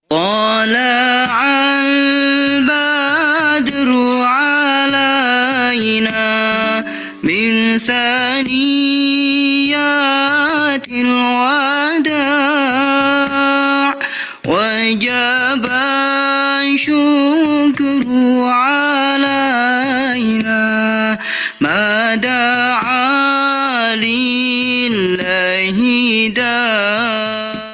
طلع البدر علينا من ثنيات الوداع وجب الشكر علينا ما دعا لله داع.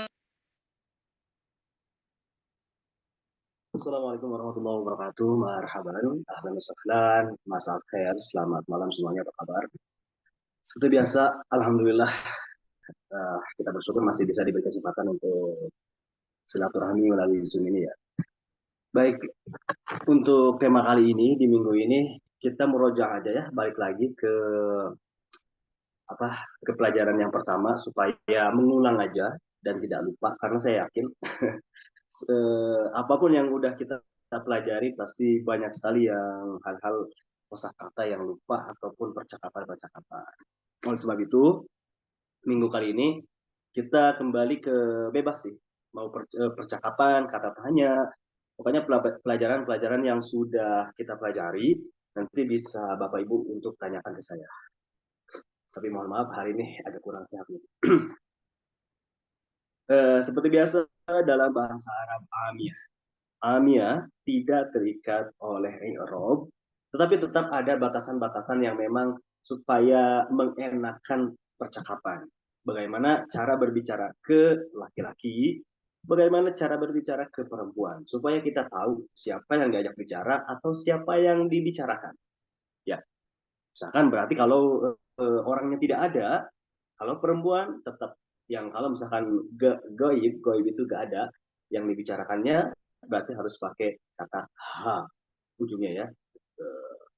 Assalamualaikum warahmatullahi wabarakatuh. Marhaban, ahlan wa sahlan, masal khair, selamat malam semuanya, apa kabar? Seperti biasa, alhamdulillah kita bersyukur masih bisa diberi kesempatan untuk silaturahmi melalui Zoom ini ya. Baik, untuk tema kali ini di minggu ini kita murojaah aja ya, balik lagi ke pelajaran yang pertama supaya mengulang aja dan tidak lupa karena saya yakin apapun yang udah kita pelajari pasti banyak sekali yang hal-hal kosakata yang lupa ataupun percakapan-percakapan. Oleh sebab itu, minggu kali ini kita kembali ke bebas sih, mau percakapan, kata tanya, pokoknya pelajaran-pelajaran yang sudah kita pelajari nanti bisa Bapak Ibu untuk tanyakan ke saya. Tapi mohon maaf hari ini agak kurang sehat nih. Seperti biasa dalam bahasa Arab Amiyah. Amiyah tidak terikat oleh i'rab, tetapi tetap ada batasan-batasan yang memang supaya mengenakan percakapan. Bagaimana cara berbicara ke laki-laki, bagaimana cara berbicara ke perempuan, supaya kita tahu siapa yang diajak bicara atau siapa yang dibicarakan. Ya, misalkan berarti kalau orangnya tidak ada, kalau perempuan tetap yang kalau misalkan goib itu gak ada, yang dibicarakannya berarti harus pakai kata ha ujungnya ya.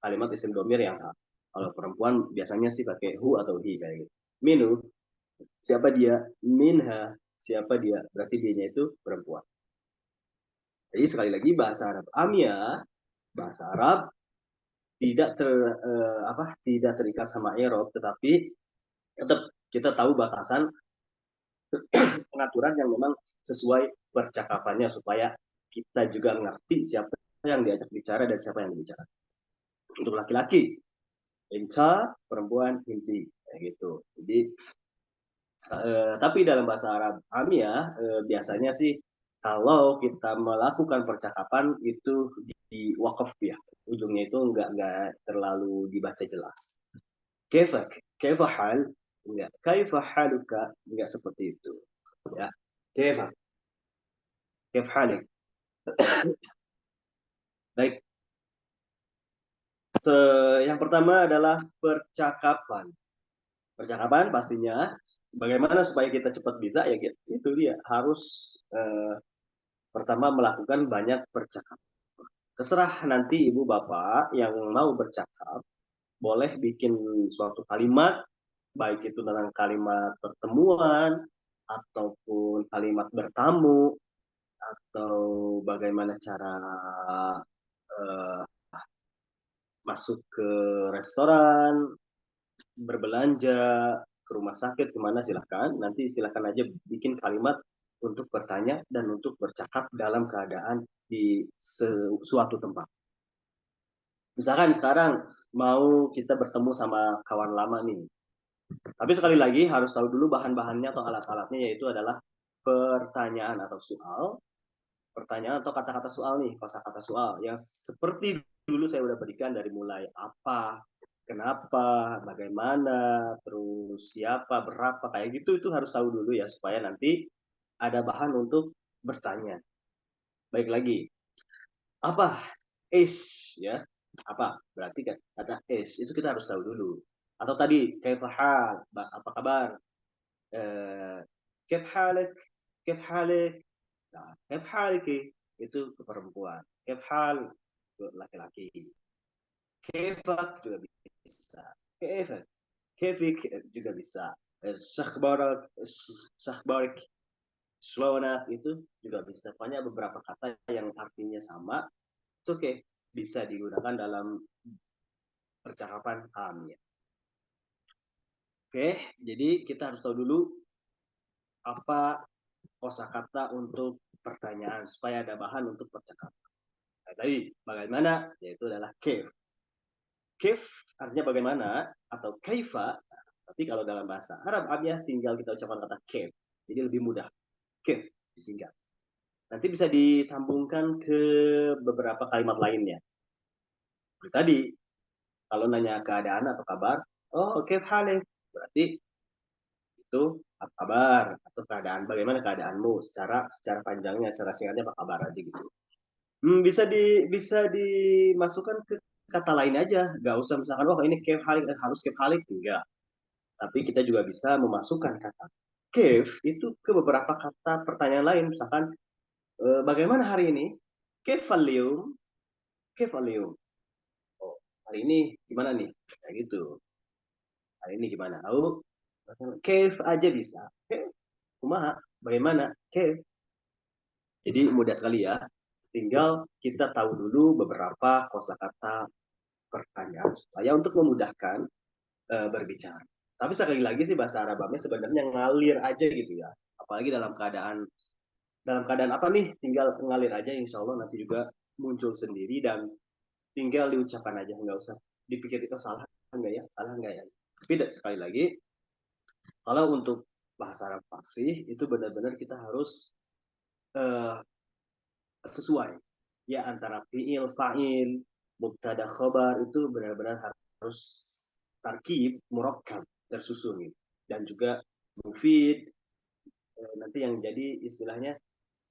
Kalimat isim domir yang ha. Kalau perempuan biasanya sih pakai hu atau hi kayak gitu. Minu, siapa dia? Minha, siapa dia? Berarti dia-nya itu perempuan. Jadi sekali lagi bahasa Arab Amia, bahasa Arab tidak terikat sama i'rab, tetapi tetap kita tahu batasan pengaturan yang memang sesuai percakapannya supaya kita juga ngerti siapa yang diajak bicara dan siapa yang dibicara. Untuk laki-laki, inta, perempuan, inti, kayak gitu. Jadi, tapi dalam bahasa Arab Amiyah biasanya sih kalau kita melakukan percakapan itu di wakaf ya, ujungnya itu nggak terlalu dibaca jelas. Kefak, kefahal, enggak, kaifahaluka, enggak seperti itu. Ya, kefak, kefhalik. Baik, yang pertama adalah percakapan. Percakapan pastinya bagaimana supaya kita cepat bisa ya gitu. Itu dia harus pertama melakukan banyak percakapan. Terserah nanti ibu bapak yang mau bercakap boleh bikin suatu kalimat baik itu tentang kalimat pertemuan ataupun kalimat bertamu atau bagaimana cara eh, masuk ke restoran, berbelanja, ke rumah sakit, kemana silahkan. Nanti silahkan aja bikin kalimat untuk bertanya dan untuk bercakap dalam keadaan di suatu tempat. Misalkan sekarang mau kita bertemu sama kawan lama nih. Tapi sekali lagi harus tahu dulu bahan-bahannya atau alat-alatnya yaitu adalah pertanyaan atau soal, pertanyaan atau kata-kata soal nih, kosakata soal yang seperti dulu saya udah berikan dari mulai apa, kenapa, bagaimana, terus siapa, berapa, kayak gitu itu harus tahu dulu ya supaya nanti ada bahan untuk bertanya. Baik lagi, apa is ya? Apa? Berarti kan kata is itu kita harus tahu dulu. Atau tadi kaifahal, apa kabar? Eh, kaif halik, kaif halik. Nah, kaif haliki itu ke perempuan. Kaif hal ke laki-laki. Kaifak juga bisa. Kaifak kefik juga bisa. Sakhbarak, sakhbarik, slonak itu juga bisa. Pokoknya beberapa kata yang artinya sama, it's okay, bisa digunakan dalam percakapan am ya. Oke, jadi kita harus tahu dulu apa kosakata untuk pertanyaan supaya ada bahan untuk percakapan. Nah, tadi bagaimana? Yaitu adalah kef. Kef artinya bagaimana atau kaifa. Tapi kalau dalam bahasa Arab ya tinggal kita ucapkan kata kef. Jadi lebih mudah. Kef disingkat. Nanti bisa disambungkan ke beberapa kalimat lainnya. Seperti tadi, kalau nanya keadaan atau kabar, oh kef halik. Berarti itu apa kabar atau keadaan, bagaimana keadaanmu secara panjangnya, secara singkatnya apa kabar aja gitu. Bisa dimasukkan ke kata lain aja, nggak usah misalkan oh ini kef halik harus kef halik, enggak. Tapi kita juga bisa memasukkan kata kef itu ke beberapa kata pertanyaan lain, misalkan bagaimana hari ini, kef alium, kef alium, oh hari ini gimana nih, kayak gitu, hari ini gimana, oh kef aja bisa, kef kumaha, bagaimana, kef. Jadi mudah sekali ya. Tinggal kita tahu dulu beberapa kosakata pertanyaan supaya untuk memudahkan berbicara. Tapi sekali lagi sih bahasa Arabnya sebenarnya ngalir aja gitu ya. Apalagi dalam keadaan apa nih, tinggal ngalir aja, insya Allah nanti juga muncul sendiri dan tinggal diucapkan aja, nggak usah dipikir itu salah enggak ya, salah enggak ya. Tapi sekali lagi, kalau untuk bahasa Arab fasih itu benar-benar kita harus uh, sesuai ya, antara fiil, fa'il, mubtada, khobar itu benar-benar harus tarkib, murakkab, tersusun gitu. Dan juga mufid, nanti yang jadi istilahnya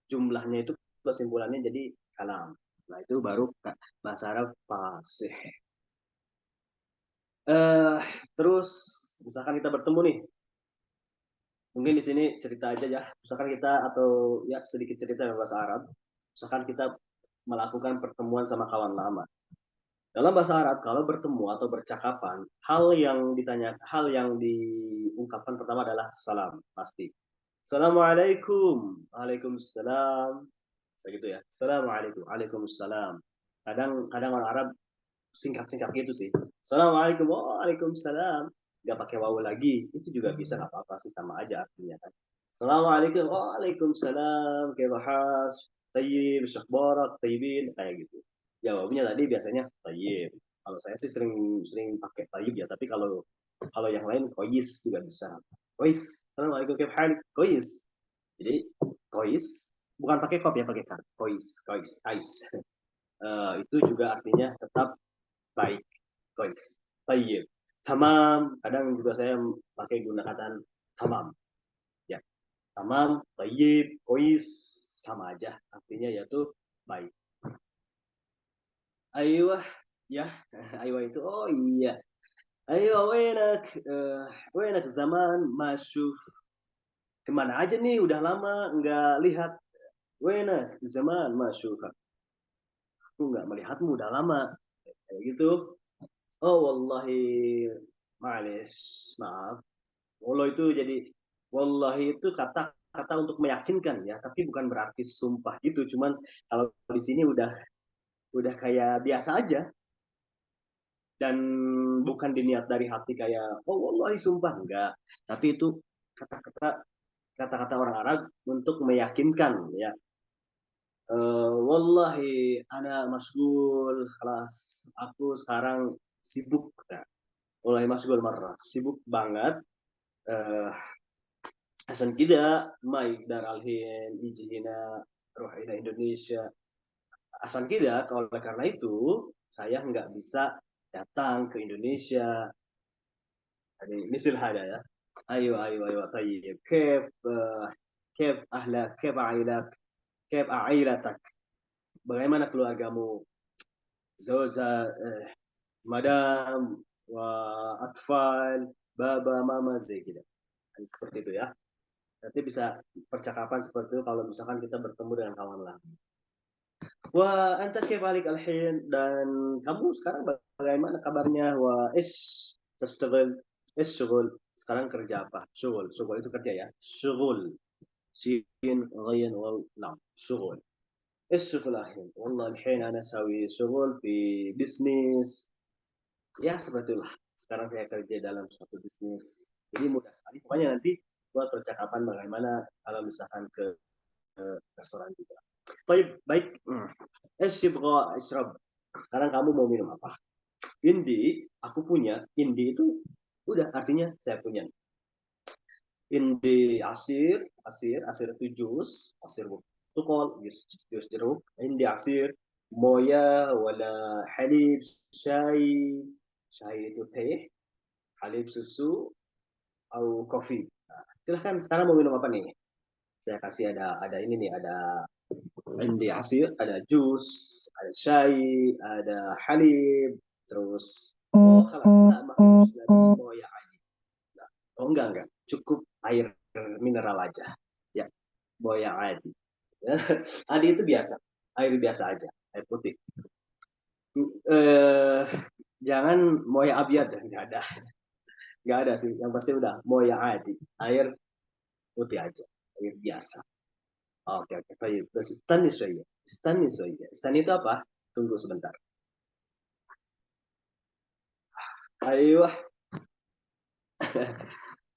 jumlahnya itu kesimpulannya jadi kalam. Nah itu baru bahasa Arab fasih. Eh terus misalkan kita bertemu nih, mungkin di sini cerita aja ya. Misalkan kita atau ya sedikit cerita dalam bahasa Arab. Misalkan kita melakukan pertemuan sama kawan lama. Dalam bahasa Arab, kalau bertemu atau bercakapan, hal yang diungkapkan pertama adalah salam, pasti. Assalamualaikum, waalaikumsalam, segitu ya. Assalamualaikum, waalaikumsalam. Kadang orang Arab singkat-singkat gitu sih. Assalamualaikum, waalaikumsalam. Gak pakai wawu lagi, itu juga bisa, nggak apa-apa sih, sama aja artinya kan. Assalamualaikum, waalaikumsalam, kebahas, tayyib, syakbarak, tayyibin, kayak gitu. Jawabnya tadi biasanya tayyib. Kalau saya sih sering sering pakai tayyib ya, tapi kalau kalau yang lain kois juga bisa. Kois, assalamualaikum, kebahas, kois. Jadi kois bukan pakai kop ya, pakai kar. Kois, kois, ais. Itu juga artinya tetap baik, kois, tayyib. Tamam, kadang juga saya pakai gunakan tamam. Ya, tamam, tayyib, kois, sama aja. Artinya yaitu baik. Ayo, ya, ayo itu, oh iya. Ayo, wenak zaman masuk. Kemana aja nih, udah lama nggak lihat. Wenak zaman masuk. Aku nggak melihatmu udah lama. Kayak gitu. Oh, wallahi, maaf. Wallah itu jadi, wallahi itu kata untuk meyakinkan ya, tapi bukan berarti sumpah gitu. Cuman kalau di sini udah kayak biasa aja dan bukan diniat dari hati kayak oh wallahi sumpah, enggak. Tapi itu kata-kata orang Arab untuk meyakinkan ya. Wallahi ana masgul, kelas aku sekarang sibuk. Nah, wallahi masgul marah, sibuk banget. Uh, عشان كده ما يقدر الحين يجي هنا روح إلى Indonesia. Asan kita, oleh karena itu saya nggak bisa datang ke Indonesia. Ini misil hada ya. Ayo, ayo, ayo, tayyib. Kef ahlak, kef ailak, kef ailatak. Bagaimana keluargamu? Zoza, madam, wa atfal, baba, mama, gitu. Seperti itu ya. Nanti bisa percakapan seperti itu kalau misalkan kita bertemu dengan kawan lama. Wah, anta kebalik alhin, dan kamu sekarang bagaimana kabarnya? Wah, tashtaghil. Syughul. Sekarang kerja apa? Syughul. Syughul itu kerja ya. Syughul. Shin, ghain, waw, lam. Syughul. الشغل الحين والله الحين أنا أسوي شغل في bisnis ya seperti itulah sekarang saya kerja dalam suatu bisnis jadi mudah sekali pokoknya nanti buat percakapan bagaimana kalau misalkan ke restoran juga baik baik Eshibra Ishrab sekarang kamu mau minum apa Indi aku punya Indi itu udah artinya saya punya Indi asir itu jus asir برتقال jus jeruk Indi asir مويه ولا حليب شاي itu teh halib susu atau kopi. Nah, silahkan sekarang mau minum apa nih? Saya kasih ada ini nih, ada indi asir, ada jus, ada syai, ada halib, terus خلاص لا ما في مشكلة بس موية عادي. لا. Oh enggak, cukup air mineral aja. Ya, موية عادي. Adi itu biasa, air biasa aja, air putih. Eh, jangan moya abiad ya, nggak ada sih. Yang pasti udah moya adi, air putih aja, air biasa. Oke, oke. Baik. Terus istani soya. Istani soya. Istani itu apa? Tunggu sebentar. Ayo.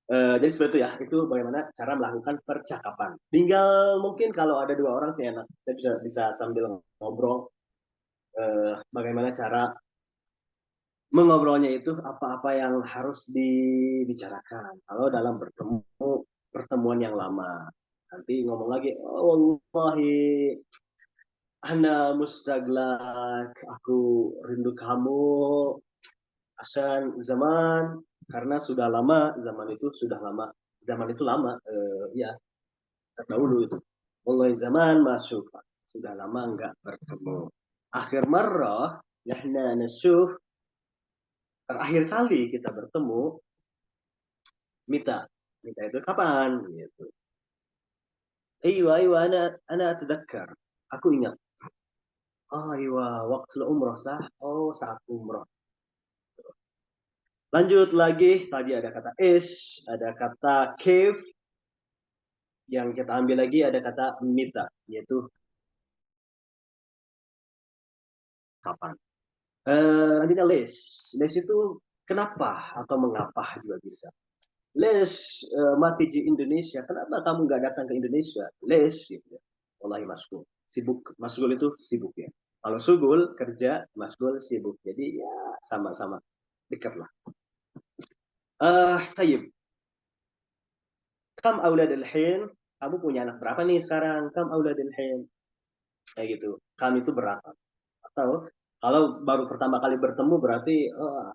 Jadi seperti itu ya. Itu bagaimana cara melakukan percakapan. Tinggal mungkin kalau ada dua orang sih enak. Kita bisa sambil ngobrol. Bagaimana cara mengobrolnya itu apa-apa yang harus dibicarakan. Kalau dalam pertemuan yang lama. Nanti ngomong lagi, oh wallahi ana mustaglak, aku rindu kamu, Asan zaman karena sudah lama zaman itu lama ya terdahulu itu mulai zaman masuk sudah lama nggak bertemu akhir marrah nahna nashuf terakhir kali kita bertemu mita mita itu kapan gitu aywa ana atadakkar aku ingat aywa waktu umrah sah oh saat umrah. Lanjut lagi, tadi ada kata is, ada kata cave, yang kita ambil lagi ada kata mita, yaitu kapan. Lanjutnya les. Les itu kenapa atau mengapa juga bisa. Les mati di Indonesia, kenapa kamu nggak datang ke Indonesia? Les, gitu ya. Wallahi masgul. Sibuk, masgul itu sibuk ya. Kalau sugul kerja, masgul sibuk. Jadi ya sama-sama dekat lah. Tayyib. Kam aulad al-hin, kamu punya anak berapa nih sekarang? Kam aulad al-hin. Kayak gitu. Kam itu berapa? Atau kalau baru pertama kali bertemu berarti oh,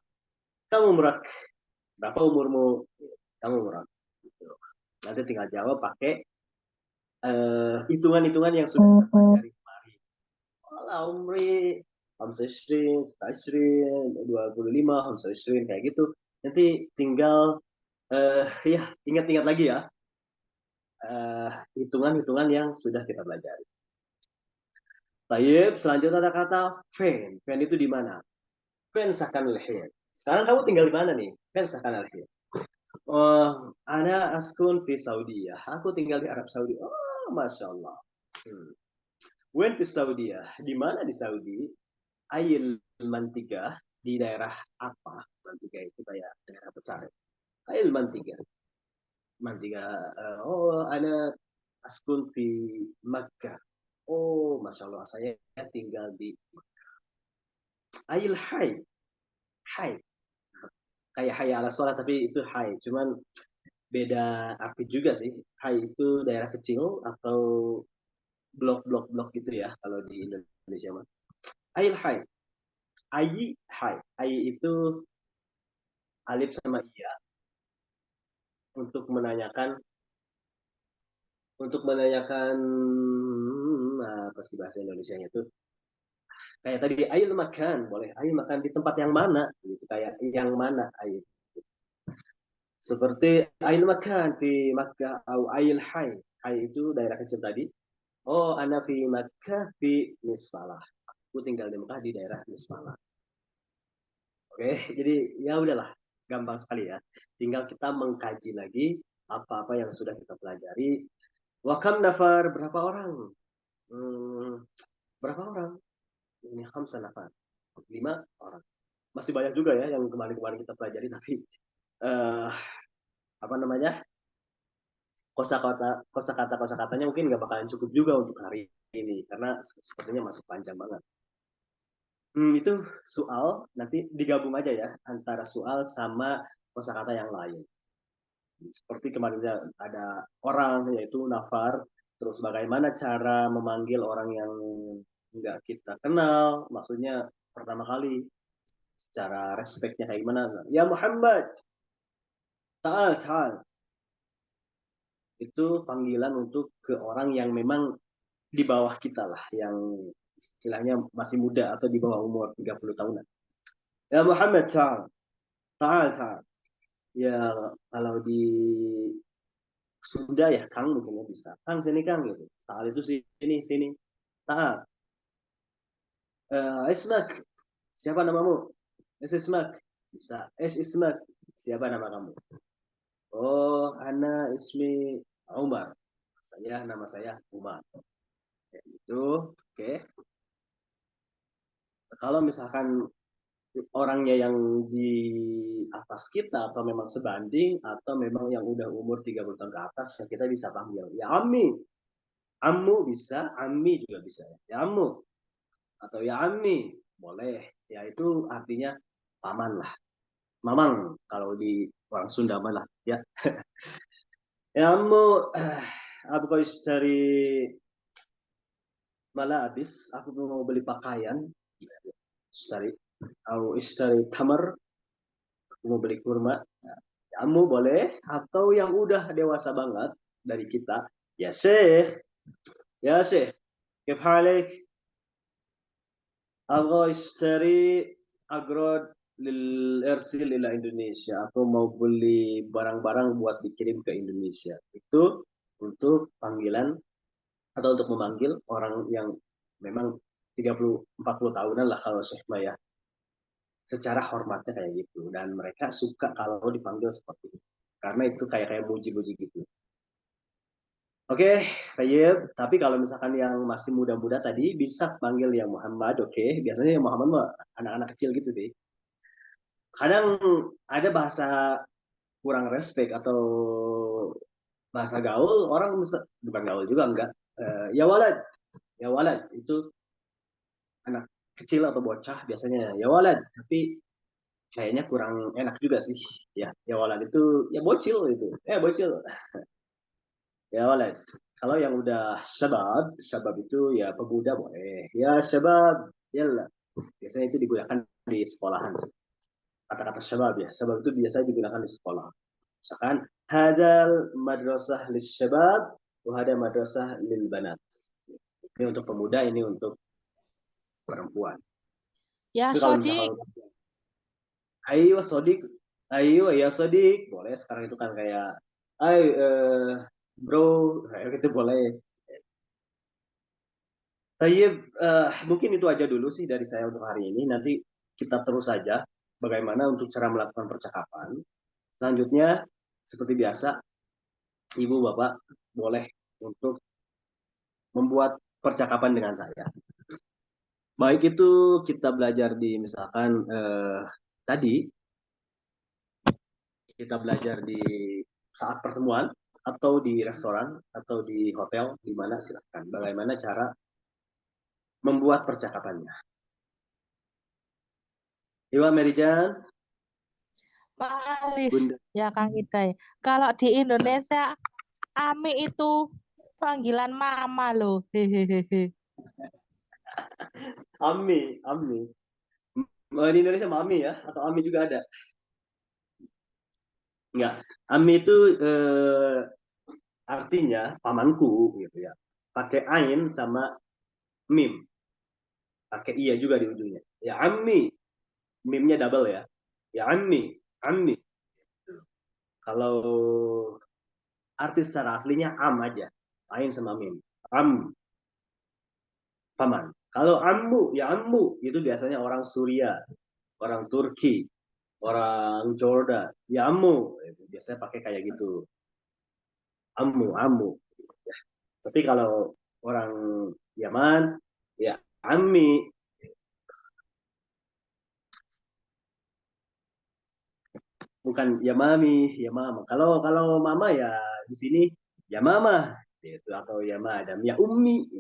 kamu merak berapa umurmu? Kamu merak. Gitu. Nanti tinggal jawab pakai hitungan-hitungan yang sudah kita pelajari kemarin. Oh, umri 25, 25, 25 kayak gitu. Nanti tinggal ya ingat-ingat lagi ya hitungan-hitungan yang sudah kita pelajari. Tayyib, selanjutnya ada kata fen. Fen itu di mana? Fen sakan al-hin. Sekarang kamu tinggal di mana nih? Fen sakan al-hin. Oh, ana askun fi Saudi ya. Aku tinggal di Arab Saudi. Oh, masya Allah. When to Saudi ya? Di mana di Saudi? Ayil Mantiga di daerah apa? Mantiga itu kayak daerah besar. Ayil Mantiga. Mantiga. Oh, ana askun fi Makkah. Oh, masya Allah. Saya tinggal di Ayil Hai. Hai. Kayak Hai ala sholat tapi itu Hai. Cuman beda arti juga sih. Hai itu daerah kecil atau blok-blok gitu ya kalau di Indonesia mah. Ail hai. Ayi hai. Ayi itu alif sama iya untuk menanyakan apa sih bahasa Indonesia itu kayak tadi ayo makan boleh ayo makan di tempat yang mana gitu kayak yang mana ayo seperti ayo makan di Makkah atau ayo hai hai itu daerah kecil tadi oh ana fi Makkah fi Misfalah aku tinggal di Mekah di daerah Misfalah oke jadi ya udahlah gampang sekali ya. Tinggal kita mengkaji lagi apa-apa yang sudah kita pelajari. Wakam nafar, berapa orang? Berapa orang? Ini khamsa nafar. 5 orang. Masih banyak juga ya yang kemarin-kemarin kita pelajari, tapi apa namanya, kosakatanya mungkin nggak bakalan cukup juga untuk hari ini karena sepertinya masih panjang banget. Itu soal, nanti digabung aja ya antara soal sama kosakata yang lain. Seperti kemarin ada orang yaitu nafar, terus bagaimana cara memanggil orang yang nggak kita kenal, maksudnya pertama kali secara respeknya kayak gimana. Ya Muhammad, ta'al, ta'al. Itu panggilan untuk ke orang yang memang di bawah kita lah, yang istilahnya masih muda atau di bawah umur 30 tahunan. Ya Muhammad, ta'al, ta'al, ta'al. Ya kalau di Sunda ya Kang mungkin ya bisa. Kang sini Kang gitu. Ta'al itu sini, sini. Ta'al. Ismak, siapa namamu? Ismak, bisa. Ismak, siapa nama kamu? Oh, Ana Ismi Umar. Nama saya Umar. Itu, oke. Kalau misalkan orangnya yang di atas kita atau memang sebanding atau memang yang udah umur 30 tahun ke atas, ya kita bisa panggil ya Ami. Ammu bisa, Ami juga bisa ya. Ya Ammu atau ya Ami boleh. Ya itu artinya paman lah. Mamang kalau di orang Sunda malah ya. Ya Ammu, aku dari malah habis aku mau beli pakaian. Dari atau istri tamar, aku mau beli kurma. Kamu boleh, atau yang udah dewasa banget dari kita, ya Syekh, ya Syekh, كيف حالك؟ أبغى أشتري أجراد للإرسال إلى Indonesia. Aku mau beli barang-barang buat dikirim ke Indonesia. Itu untuk panggilan atau untuk memanggil orang yang memang 30-40 tahunan lah kalau Syekh Maya. Secara hormatnya kayak gitu, dan mereka suka kalau dipanggil seperti itu karena itu kayak muji-muji gitu. Oke, Tayyib. Tapi kalau misalkan yang masih muda-muda tadi bisa panggil yang Muhammad, oke. Biasanya yang Muhammad mah anak-anak kecil gitu sih. Kadang ada bahasa kurang respect atau bahasa gaul, orang bisa, bukan gaul juga enggak. Ya walad itu anak kecil atau bocah biasanya ya walad, tapi kayaknya kurang enak juga sih. Ya walad itu ya bocil itu. Bocil. Ya walad. Kalau yang udah syabab itu ya pemuda boleh. Ya syabab, ya lah. Biasanya itu digunakan di sekolahan. Kata-kata syabab ya. Syabab itu biasanya digunakan di sekolah. Misalkan, hadal madrasah lil syabab, wahada madrasah lil banat. Ini untuk pemuda, ini untuk perempuan. Ya, Tapi kalau Sodik. misalkan, ayo sodik, ayo ya sodik, boleh. Sekarang itu kan kayak, bro, kayak gitu boleh. Tayyib, mungkin itu aja dulu sih dari saya untuk hari ini. Nanti kita terus saja bagaimana untuk cara melakukan percakapan. Selanjutnya, seperti biasa, Ibu Bapak boleh untuk membuat percakapan dengan saya. Baik itu kita belajar di misalkan tadi kita belajar di saat pertemuan atau di restoran atau di hotel, di mana silakan. Bagaimana cara membuat percakapannya. Iwa Merijan, Malis. Bunda. Ya, Kang Idai. Kalau di Indonesia, Ami itu panggilan mama loh. Hehehe. Ami, Ami. Di Indonesia Mami ya, atau Ami juga ada? Enggak. Ami itu artinya pamanku gitu ya. Pakai ain sama mim. Pakai iya juga di ujungnya. Ya Ami. Mimnya double ya. Ya Ami, Ami. Kalau artis secara aslinya am aja. Ain sama mim. Am, paman. Kalau ammu, ya ammu itu biasanya orang Suria, orang Turki, orang Jordan, ya ammu. Biasanya pakai kayak gitu. Ammu, ammu. Ya. Tapi kalau orang Yaman, ya ammi. Bukan ya mami, ya mama. Kalau mama ya di sini ya mama gitu atau ya madam, ya ummi.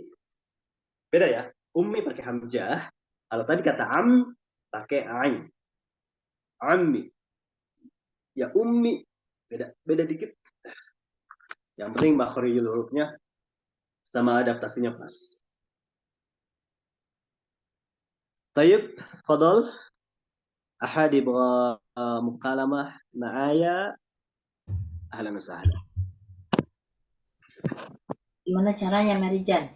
Beda ya. Ummi pakai hamzah. Kalau tadi kata am pakai ain. Ammi. Ya ummi. Beda beda dikit. Yang penting makhrijul hurufnya sama adaptasinya pas. طيب تفضل. أحد يبغى مكالمة معايا؟ أهلا وسهلا. Gimana caranya, Marijan?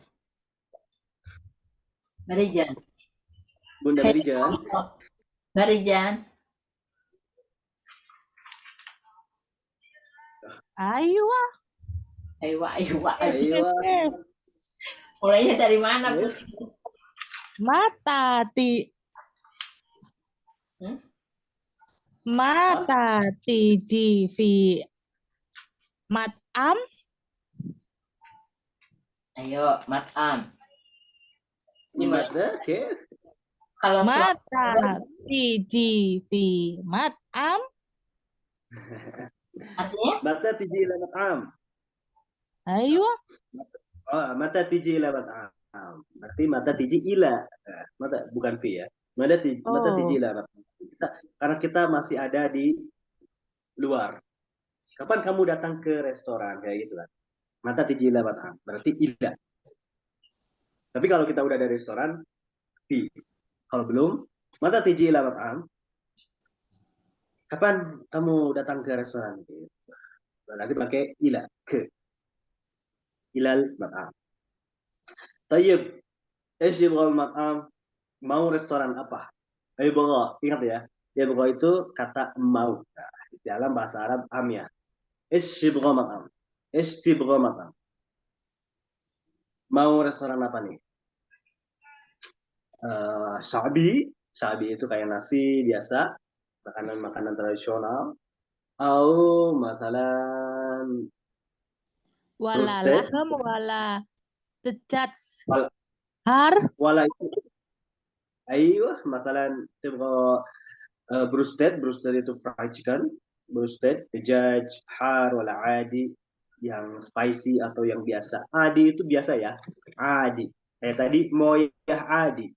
Marijan. Bunda Merijan. Marijan. Ayo, Ayo, ayo, ayo. Ayo. Mulainya dari mana, Bu? mata Hmm? mata tiji fi mat'am Ayo, matam. Dimulai. Oke. Kalau mata tiji fi mat'am artinya Mata tiji ila mat'am. ayo Oh, mata tiji ila mat'am. Berarti mata tiji ila. Mata bukan fi ya. Mata tiji oh ila mat'am. Karena kita masih ada di luar. Kapan kamu datang ke restoran kayak gitu kan? Mata tiji ila mat'am. Berarti ila. Tapi kalau kita udah dari restoran, fi. Kalau belum, mata tiji ila mat'am. Kapan kamu datang ke restoran? Nanti pakai ila, ke. Ilal mat'am. Tayyib, ايش يبغى المطعم؟ Mau restoran apa? Yabgha, ingat ya. Yabgha itu kata mau. Nah, di dalam bahasa Arab am ya. ايش يبغى مطعم? ايش تبغى مطعم? Mau restoran apa nih? Syabi, syabi itu kayak nasi biasa, makanan-makanan tradisional. Atau masalah wala roasted. lahem wala tejat Wala, har wala itu, ayuh, masalah tibgha broasted, broasted itu fried chicken, broasted, dejaj, har, wala adi, yang spicy atau yang biasa. Adi itu biasa ya, adi. Tadi moyah adi.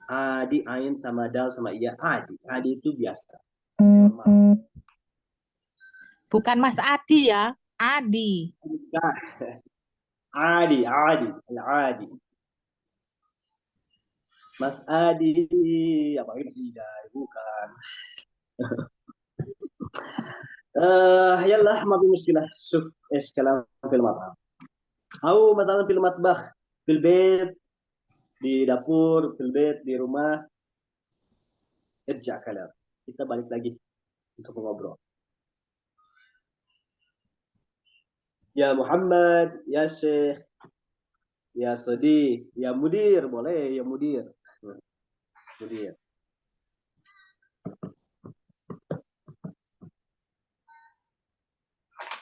Adi, ain sama dal sama iya, adi. Adi itu biasa. Normal. bukan Mas Adi ya Adi Adi, adi, adi. Mas Adi, apa ini Mas Idai? Bukan. يلا ما في مشكلة. شوف ايش كلام في المطعم او مثلا في المطبخ في البيت di dapur في البيت di rumah. Ejak kalam, kita balik lagi untuk mengobrol. Ya Muhammad, ya Syekh, ya Sadiq, ya Mudir, boleh ya Mudir. Mudir.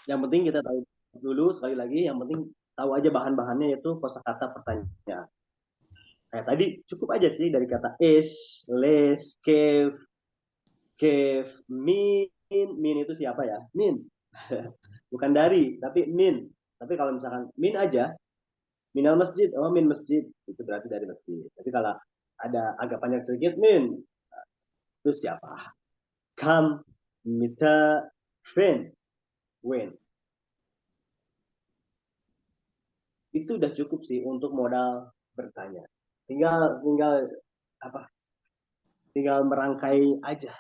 Yang penting kita tahu dulu sekali lagi, yang penting tahu aja bahan-bahannya yaitu kosakata pertanyaan. Kayak tadi cukup aja sih dari kata is, les, kef, min. Min itu siapa ya? Min. Bukan dari, tapi min. Tapi kalau misalkan min aja, minal masjid, oh min masjid, itu berarti dari masjid. Tapi kalau ada agak panjang sedikit, min, itu siapa? Kam, mita, fen, when. Itu udah cukup sih untuk modal bertanya. Tinggal apa? Tinggal merangkai aja.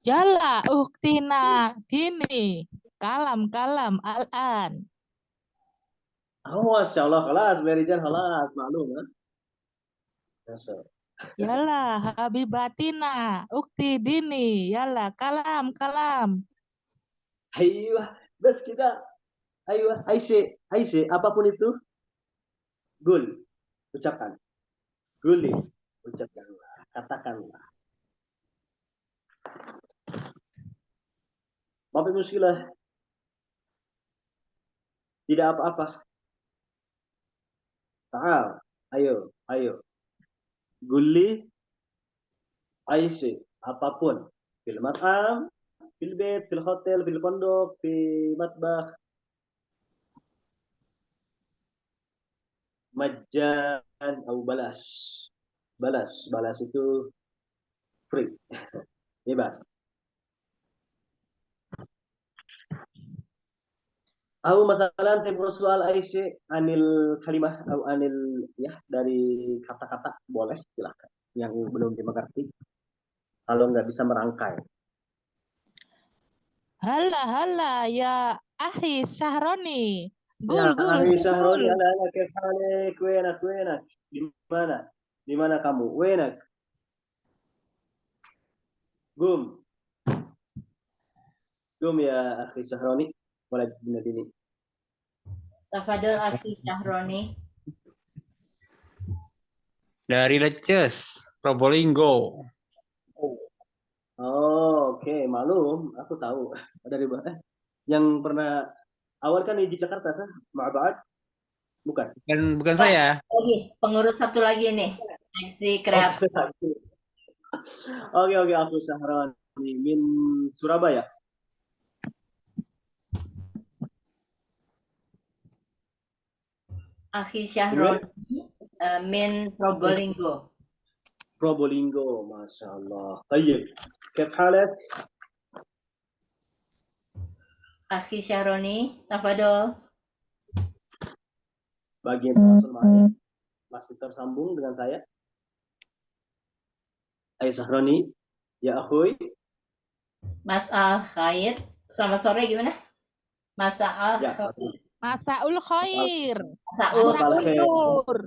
yalla uktina dini kalam al-an Oh, Masya Allah, kelas, Merijan, kelas, maklum kan? Masya Allah. yalla habibatina ukti dini yalla kalam Ayo, bes kita. Ayo, Aisyah, Aisyah, apapun itu, gul, ucapkan. Guli, ucapkanlah, katakanlah. Ma fi muskilah. Tidak apa-apa. Ta'al. Ayo, ayo. Gulli Aisyah, apapun. Fil mat'am, fil bait, fil hotel, fil pondok, fi matbakh, majjan atau balas. Balas itu free, bebas. Au masalan tempo soal Aisyah anil kalimah atau anil ya dari kata-kata boleh silakan. Yang belum dimengerti kalau nggak bisa merangkai. Hala ya akhi Syahroni. Ya, Gul Akhi Syahroni, sukul. ala kaif halik? Wenak? Di mana? Di mana kamu? Wenak? Gum. Gum ya Akhi Syahroni. Boleh dini. Tafadol Akhi Syahroni. Dari Leces, Probolinggo. Oh, oke, malum. Aku tahu. Dari yang pernah awal kan di Jakarta, sah? Ma'bad? Bukan. Bukan saya. Lagi, pengurus satu lagi nih. Seksi kreatif. Oke, Akhi Syahroni min Surabaya. Akhi Syahroni min Probolinggo. Probolinggo, Masya Allah. Tayyib. Kaif halak? Akhi Syahroni, tafadol. Bagi yang tawasul ma'aya, masih tersambung dengan saya. Ayo Syahroni, ya akhui. Mas Al Khair. Selamat sore gimana? Mas Al Ya, Khair. Masaul khair. Masaul. Masaul nur.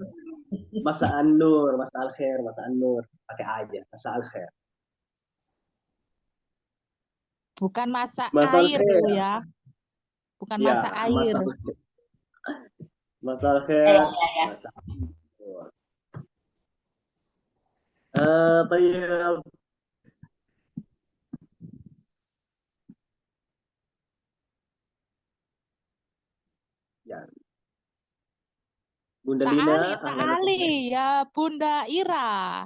Masa an-nur, masa al-khair, masa an-nur. Pakai aja, masa al-khair. Bukan masa Masa air al-khair. lo ya. Bukan Ya, masa air. Masa al-khair. Ya. Masa an-nur. Tayyib. Ya. Bunda Lina, Ta'ali ya Bunda Ira.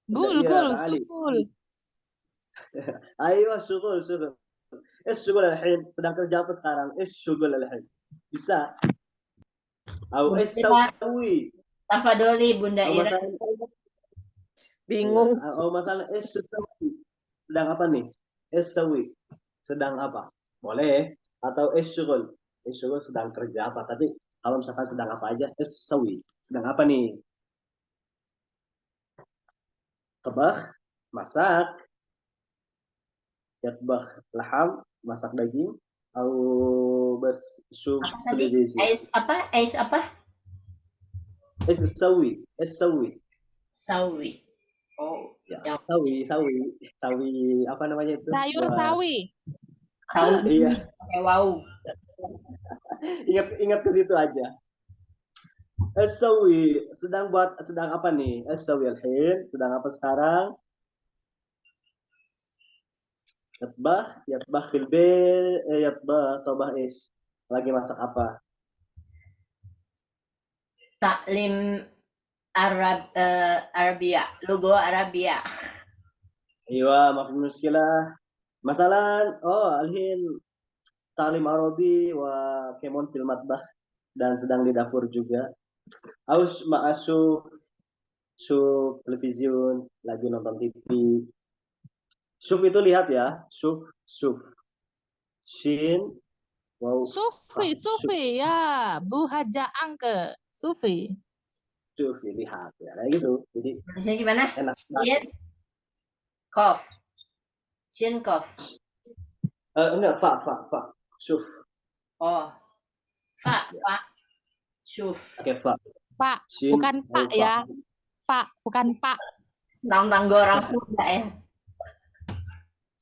Bunda Gul Ira, ta'ali. sukul. Ayo, syugul. Syugul al-hin. Sedang kerja apa sekarang? Syugul al-hin. Bisa. Au sawi. Tafadoli Bunda Ira. Bingung. Oh, masalah sawi. Sedang apa nih? Sawi. Sedang apa? Boleh. Atau syugul. Syugul sedang kerja apa? Tapi kalau misalkan sedang apa aja, sawi. Sedang apa nih? Tabakh, masak. Yatbakh laham, masak daging. Atau bas syuf Apa tadi? Ais apa? Sawi. Sawi. Oh, Ya, sawi apa namanya itu? Sayur Buat- sawi. sawi. Iya. Wow. Ingat ke situ aja. Sawi sedang apa nih? Sawi al-hin sedang apa sekarang? Yatbah fil bait, yatbah tabah is. Lagi masak apa? Taklim Arabia. Logo Arabia. Iya, maaf muskilah. Masalah, alhin ta'lim Arabi wa kemon fil matbah dan sedang di dapur juga. Aus ma'asuf suf television, lagi nonton TV. Suf itu lihat ya, suf. Shin, wow. Sufi ya Bu Haja Angke. Sufi. Suf, lihat ya, kayak gitu. Jadi Tulisnya gimana? enak. Shin Kof. Shin Kof. Enggak, Pak. Suf. Oh. Pak. Syuf. Oke, Pak. Pak, Shin, bukan Pak ya. Pak, bukan Pak. Nang orang Sunda ya.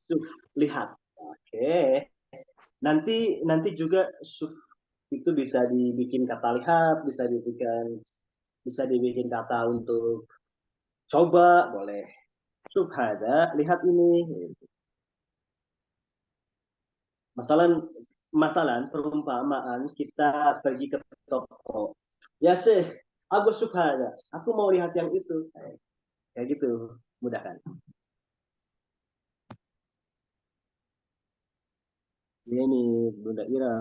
Suf, lihat. Oke. Nanti juga suf itu bisa dibikin kata lihat, bisa dibikin kata untuk coba, boleh. Suf hada, lihat ini. Masalah perumpamaan kita pergi ke toko. Ya Syekh, aku suka ada. Aku mau lihat yang itu. Kayak gitu, mudah kan? Ini Bunda Ira.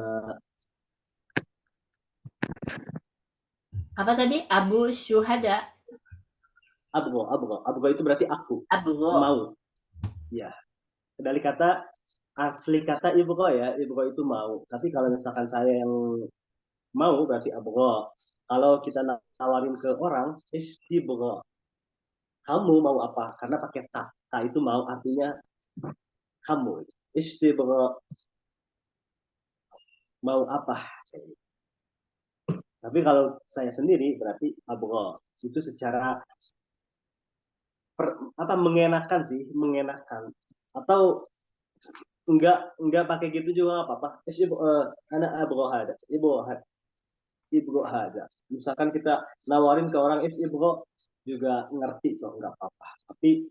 Apa tadi? Abu Syuhada. Abgo itu berarti aku. Abu. Mau. Ya. Dari kata asli kata ibgo ya, ibgo itu mau. Tapi kalau misalkan saya yang mau berarti abgo. Kalau kita nawarin ke orang, istibgo. Kamu mau apa? Karena pakai ta. Ta itu mau artinya kamu. Istibgo. Mau apa? Tapi kalau saya sendiri berarti abgo. Itu secara mengenakan sih, mengenakan. Atau enggak pakai gitu juga nggak apa-apa. Anak abgo ada. Ibu ada. Misalkan kita nawarin ke orang ibu juga ngerti kok, nggak apa-apa. Tapi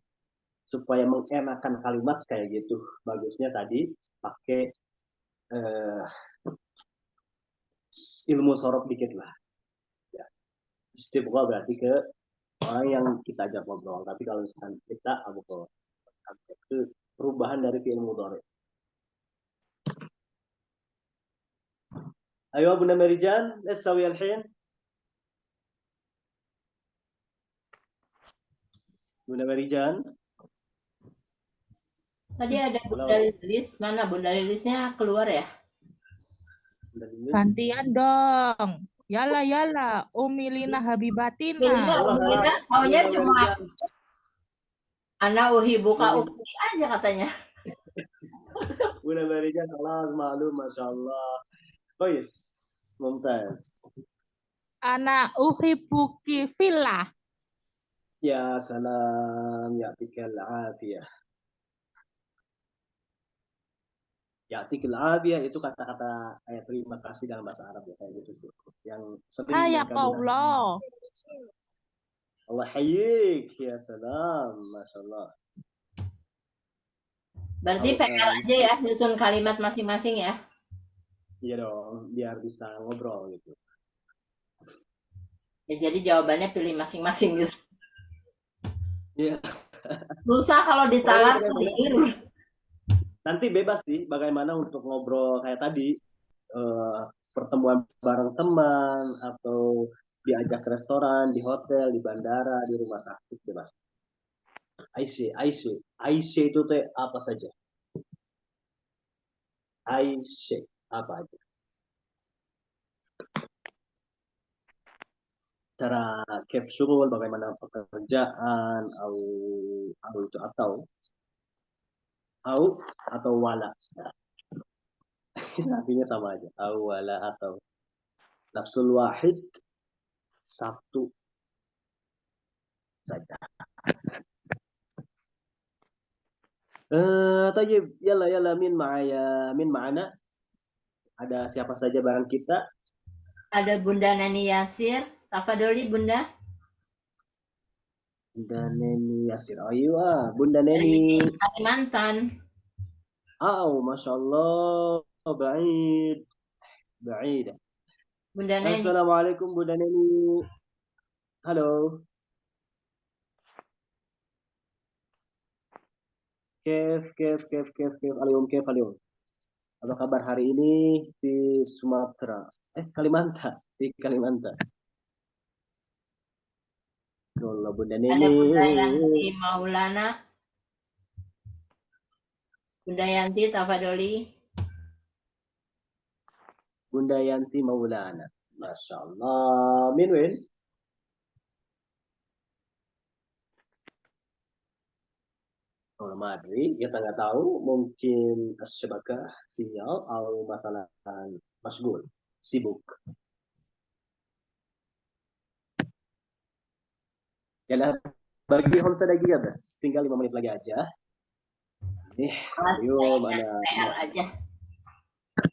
supaya mengenakan kalimat kayak gitu, bagusnya tadi pakai ilmu sorok dikit lah. Ya. Istiqomah berarti ke orang yang kita ajak ngobrol. Tapi kalau misalkan kita abu itu perubahan dari fi'il mudhari. Ayo Bunda Merijan, sawi al-hin. Bunda Merijan. Tadi ada Bunda Lilis. Mana Bunda Lilisnya keluar ya? Gantian dong. Yala yala, Umilina Habibatina. Umilina maunya cuma anak uhibuka ukti aja katanya. Bunda Merijan, Allah maklum, Masya Allah. Baik, mumtaz. Ana uhibuki fillah. Ya salam, ya'tikal afiyah. Ya'tikal afiyah itu kata-kata ayat terima kasih dalam bahasa Arab ya, kayak gitu sih. Yang sering Hayakallah. Allah hayyik, ya salam, Masya Allah. Berarti PR aja ya, nyusun kalimat masing-masing ya. Iya dong, biar bisa ngobrol gitu. Ya, jadi jawabannya pilih masing-masing gitu. Iya. Susah kalau ditalar sendiri. Nanti bebas sih bagaimana untuk ngobrol kayak tadi, pertemuan bareng teman atau diajak ke restoran, di hotel, di bandara, di rumah sakit, bebas. Aisyah itu teh apa saja? Aisyah apa aja? Cara capsule, bagaimana pekerjaan, atau wala. Nah, artinya sama aja. Au wala atau nafsul wahid, satu saja. Tayyib, yalla min ma'ana. Ada siapa saja bareng kita? Ada Bunda Nani Yasir. Tafadoli Bunda. Bunda Neni Yasir. Ayo, Bunda Neni. Kalimantan. Masya Allah. Ba'id. Bunda Neni. Assalamualaikum Bunda Neni. Halo. Kef. Alyom. Apa kabar hari ini di Sumatera? Kalimantan. Di Kalimantan. Allah, Bunda Neni. Ada Bunda Yanti Maulana. Bunda Yanti Tafadoli. Bunda Yanti Maulana. Masya Allah. Minwin. Madri, kita nggak tahu, mungkin syabakah sinyal atau masalah masgul, sibuk. Ya, bagi Homsa lagi ya, Bes. Tinggal 5 menit lagi aja. Ayo, mana? PR aja.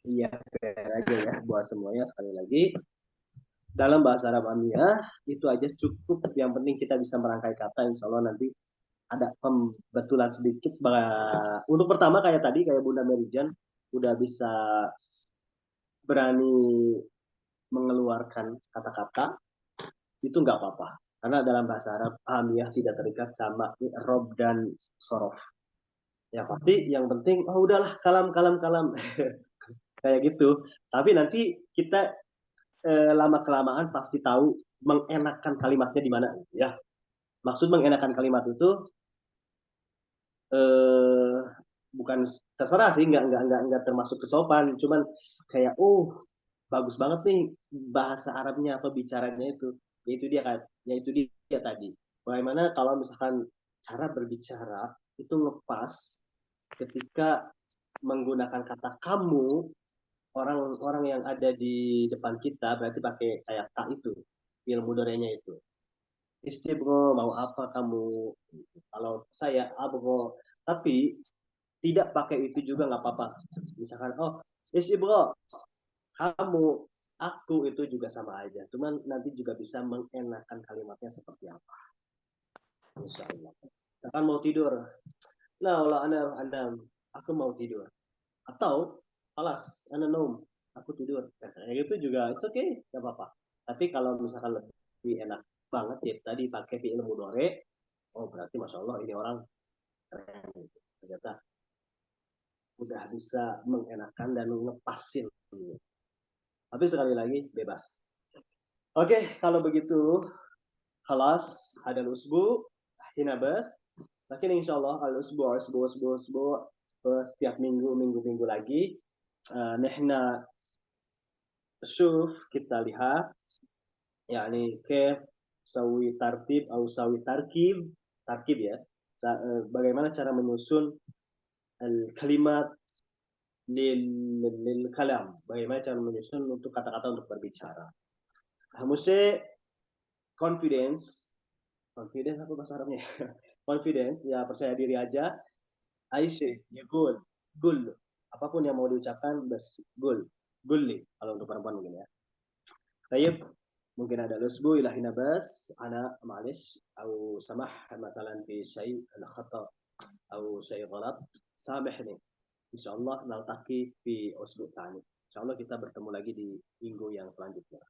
Iya, PR aja ya, buat semuanya sekali lagi. Dalam bahasa Arab Amiyah, itu aja cukup. Yang penting kita bisa merangkai kata, insya Allah nanti ada pembetulan sedikit. Untuk pertama kayak tadi, kayak Bunda Merijan, udah bisa berani mengeluarkan kata-kata, itu nggak apa-apa. Karena dalam bahasa Arab, hamiyah tidak terikat sama i'rab dan sorof. Ya pasti yang penting, oh udahlah kalam. Kayak gitu. Tapi nanti kita lama-kelamaan pasti tahu mengenakan kalimatnya di mana. Ya, maksud mengenakan kalimat itu bukan terserah sih, nggak termasuk kesopan. Cuman kayak, oh bagus banget nih bahasa Arabnya atau bicaranya itu. Yaitu dia tadi. Bagaimana kalau misalkan cara berbicara itu ngepas ketika menggunakan kata kamu, orang-orang yang ada di depan kita berarti pakai kayak tak itu, fi'il mudhari'nya itu. Istibro, mau apa kamu? Kalau saya abro, tapi tidak pakai itu juga nggak apa-apa. Misalkan, oh istibro, kamu, aku itu juga sama aja. Cuman nanti juga bisa mengenakan kalimatnya seperti apa. Insya Allah. Misalkan mau tidur. Nah, Allah aku mau tidur. Atau alas, nom, aku tidur. Kayak gitu juga, it's okay, nggak apa-apa. Tapi kalau misalkan lebih enak banget ya tadi pakai fi'il mudhari, oh berarti masya Allah ini orang keren. Ternyata udah bisa mengenakan dan ngepasin. Tapi sekali lagi bebas. Oke, kalau begitu, kelas ada usbu, hinabas. Lakin insya Allah al-usbu setiap minggu lagi. Nihna syuf, kita lihat yakni kif sawi tartib atau sawi tarkib ya, bagaimana cara menyusun kalimat lil kalam, bagaimana cara menyusun untuk kata-kata untuk berbicara. Mesti confidence apa bahasa Arabnya? Confidence, ya percaya diri aja. Aisyah ya gul apapun yang mau diucapkan bas gulli kalau untuk perempuan mungkin ya. Tayyib, mungkin ada الأسبوع إلى هنا بس أنا معلش أو سمح مثلا في شيء خطأ أو شيء غلط سامحني. إن شاء الله نلتقي في أسبوع ثاني. إن شاء الله kita bertemu lagi di minggu yang selanjutnya.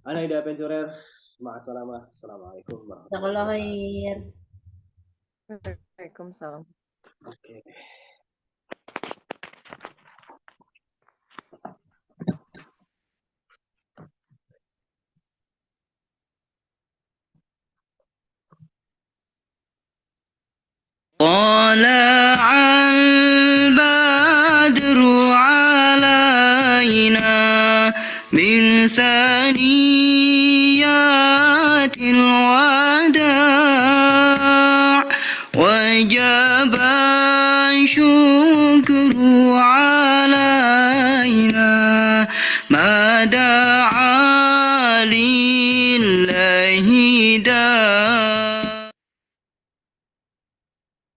Ana Ida Pencurer, ma'assalamah. Assalamualaikum warahmatullahi Jazakallah wabarakatuh. khair. Waalaikumsalam. Oke.